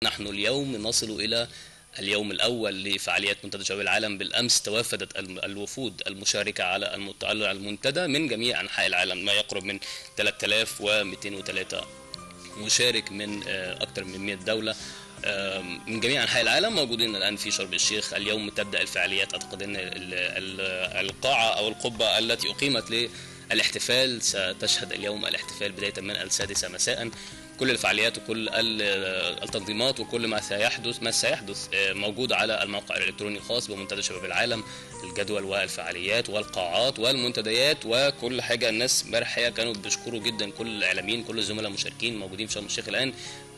نحن اليوم نصل إلى اليوم الأول لفعاليات منتدى شباب العالم. بالأمس توافدت الوفود المشاركة على المنتدى من جميع أنحاء العالم، ما يقرب من 3203 مشارك من أكثر من 100 دولة من جميع أنحاء العالم موجودين الآن في شرم الشيخ. اليوم تبدأ الفعاليات. أعتقد أن القاعة أو القبة التي أقيمت للاحتفال ستشهد اليوم الاحتفال بداية من 6 مساء. كل الفعاليات وكل التنظيمات وكل ما سيحدث موجود على الموقع الإلكتروني الخاص بمنتدى شباب العالم، الجدول والفعاليات والقاعات والمنتديات وكل حاجة. الناس امبارح كانوا بيشكروا جدا كل الإعلاميين، كل الزملاء المشاركين موجودين في شرم الشيخ الآن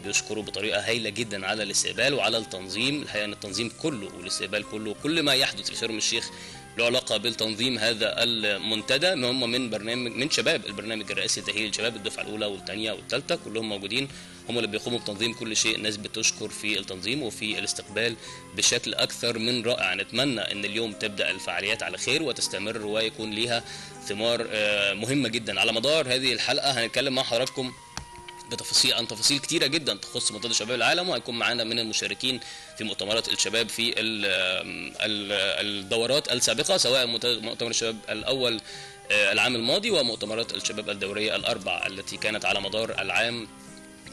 بيشكروا بطريقة هايلة جدا على الاستقبال وعلى التنظيم. الحقيقة أن التنظيم كله والاستقبال كله كل ما يحدث في شرم الشيخ له علاقة بالتنظيم هذا المنتدى. هم من برنامج من شباب البرنامج الرئاسي لتأهيل الشباب الدفعة الأولى والثانية والثالثة، كلهم موجودين، هم اللي بيقوموا بتنظيم كل شيء. الناس بتشكر في التنظيم وفي الاستقبال بشكل أكثر من رائع. نتمنى أن اليوم تبدأ الفعاليات على خير وتستمر ويكون لها ثمار مهمة جدا. على مدار هذه الحلقة هنتكلم مع حضراتكم تفاصيل كتيرة جدا تخص منتدى شباب العالم، وهيكون معانا من المشاركين في مؤتمرات الشباب في الدورات السابقة، سواء مؤتمر الشباب الأول العام الماضي ومؤتمرات الشباب الدورية الأربع التي كانت على مدار العام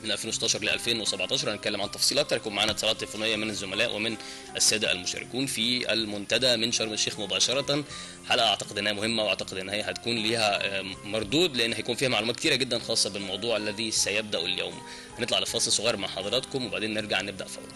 من 2016 ل 2017. هنتكلم عن تفاصيل اكتر. يكون معانا اتصالات تليفونيه من الزملاء ومن الساده المشاركون في المنتدى من شرم الشيخ مباشره. حلقه اعتقد انها مهمه، واعتقد ان هي هتكون ليها مردود، لان هيكون فيها معلومات كتيره جدا خاصه بالموضوع الذي سيبدا اليوم. هنطلع لفاصل صغير مع حضراتكم وبعدين نرجع نبدا فورا.